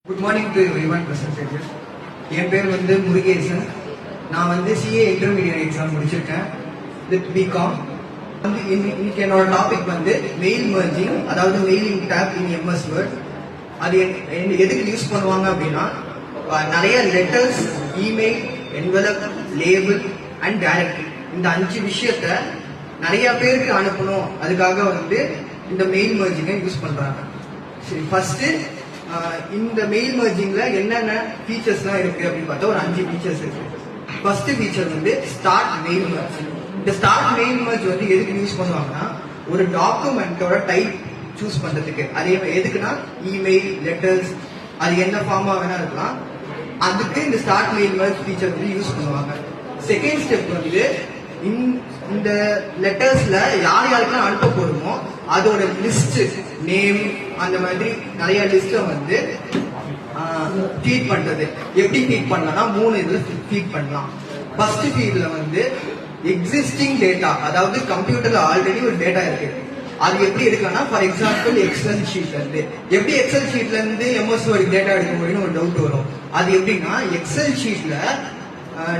Good morning to everyone present. என் பேர் முருகேசன். நான் சிஏ இன்டர்மீடியட் எக்ஸாம் முடிச்சிருக்கேன் வித் பிகாம். இன்னைக்கு என்னோட டாபிக் மெயில் மர்ஜிங், அதாவது mailing tab in MS Word. அது எதுக்கு யூஸ் பண்ணுவாங்க அப்படின்னா, நிறைய letters, email, envelope, label and directory, இந்த 5 விஷயத்த நிறைய பேருக்கு அனுப்பணும். அதுக்காக இந்த மெயில் மர்ஜிங்கை யூஸ் பண்றாங்க. சரி, ஃபர்ஸ்ட் இந்த மெயில் மர்ஜிங்ல என்னென்ன ஃபீச்சர்ஸ்லாம் இருக்கு அப்படின்னு பார்த்தா ஒரு 5 ஃபீச்சர்ஸ் இருக்கு. First feature start mail merge. இந்த ஸ்டார்ட் மெயில் மர்ஜ் எதுக்கு யூஸ் பண்ணுவாங்கன்னா, ஒரு டாக்குமெண்டோட டைப் சூஸ் பண்றதுக்கு. அதே எதுக்குன்னா, இமெயில், லெட்டர்ஸ், அது என்ன ஃபார்மா வேணா இருக்கலாம். அதுக்கு இந்த start mail merge feature use பண்ணுவாங்க. செகண்ட் ஸ்டெப் இந்த லெட்டர்ஸ்ல யார் யாருக்கெல்லாம் அனுப்ப போறோமோ அதோட லிஸ்ட், நேம், அந்த மாதிரி நிறைய லிஸ்ட ஃபீட் பண்றது. எப்படி ஃபீட் பண்ணலாம்? 3 இதுல ஃபீட் பண்ணலாம். ஃபர்ஸ்ட் ஃபீட்ல எக்ஸிஸ்டிங் டேட்டா, அதாவது கம்ப்யூட்டர்ல ஆல்ரெடி ஒரு டேட்டா இருக்கு, அது எப்படி எடுக்கலாம்னா, ஃபார் எக்ஸாம்பிள் எக்ஸல் ஷீட்ல இருந்து. எப்படி எக்ஸல் ஷீட்ல இருந்து எம்எஸ் வேர்ட் டேட்டா எடுக்க முடியும்னு ஒரு டவுட் வரும். அது எப்படின்னா, எக்ஸல் ஷீட்ல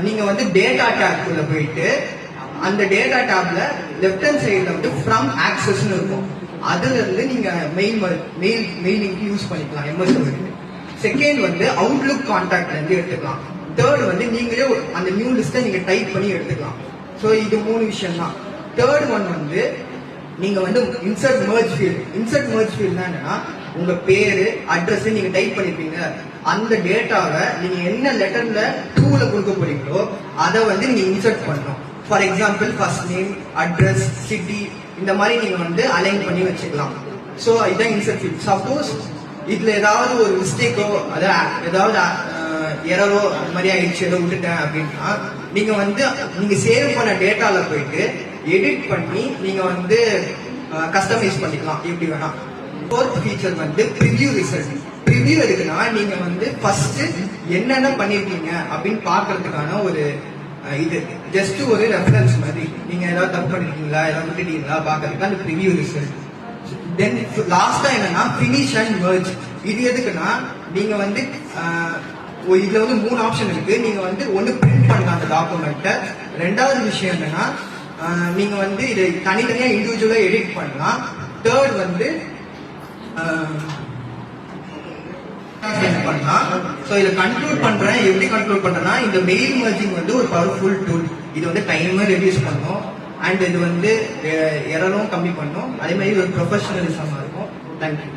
நீங்க டேட்டா டேப்ல போயிட்டு அந்த டேட்டா டேப்ல லெஃப்ட் ஹேண்ட் சைடுல ஃப்ரம் ஆக்சஸ் இருக்கும். அதுல இருந்து நீங்க மெயிலிங் யூஸ் பண்ணிக்கலாம் எம்எஸ் வேர்ட். செகண்ட் அவுட்லுக் கான்டாக்ட்ல இருந்து எடுத்துக்கலாம். தேர்ட் நீங்களே அந்த நியூ லிஸ்ட்டை நீங்க டைப் பண்ணி எடுத்துக்கலாம். ஸோ இது 3 விஷயம் தான். தேர்ட் ஒன் நீங்க insert merge field. Insert merge field என்னன்னா, உங்க பேரு, அட்ரஸ் நீங்க டைப் பண்ணிருப்பீங்க. அந்த டேட்டாவை நீங்க என்ன லெட்டர்ல 2ல கொடுக்க போறீங்களோ அதை நீங்க இன்சர்ட் பண்ணணும். For example first name, address, city, இந்த மாதிரி நீங்க அலைன் பண்ணி வச்சுக்கலாம். ஸோ இதான் இன்சர்ட் ஃபீல்ட். சப்போஸ் இதுல ஏதாவது ஒரு மிஸ்டேக்கோ, ஏதாவது எரரோ அந்த மாதிரி ஆயிடுச்சு, ஏதோ விட்டுட்டேன் அப்படின்னா, நீங்க சேவ் பண்ண டேட்டால போயிட்டு எடிட் பண்ணி நீங்க கஸ்டமைஸ் பண்ணிக்கலாம் எப்படி வேணா. Fourth feature preview result. Preview எதுக்குன்னா, நீங்க ஃபர்ஸ்ட் என்னென்ன பண்ணிருக்கீங்க அப்படின்னு பாக்குறதுக்கான ஒரு இது ஜஸ்ட் ஒரு ரெஃபரன்ஸ் மாதிரி. நீங்க ஏதாவது தப்பு பண்ணிருக்கீங்களா, ஏதாவது விட்டுட்டீங்களா பாக்குறதுக்கு அந்த ப்ரிவ்யூ ரிசல்ட். தென் லாஸ்டா என்னன்னா, ஃபினிஷ் அண்ட் மர்ஜ். இது எதுக்குன்னா, நீங்க இதுல 3 ஆப்ஷன் இருக்கு. நீங்க ஒன்னு பிரிண்ட் பண்ணலாம் அந்த டாக்குமெண்ட்டை. ரெண்டாவது விஷயம் என்னன்னா, நீங்க இதை தனித்தனியா இண்டிவிஜுவலா எடிட் பண்ணலாம். தேர்ட் பண்ணலாம். சோ இத கன்க்ளூட் பண்றேன். எப்படி கன்க்ளூட் பண்றேன்னா, இந்த மெயில் மர்ஜிங் ஒரு பவர்ஃபுல் டூல். இது டைமை ரெடியூஸ் பண்ணும் அண்ட் இது எரரும் கம்மி பண்ணும். அதே மாதிரி ஒரு ப்ரொஃபஷனலிசமா இருக்கும். தேங்க்யூ.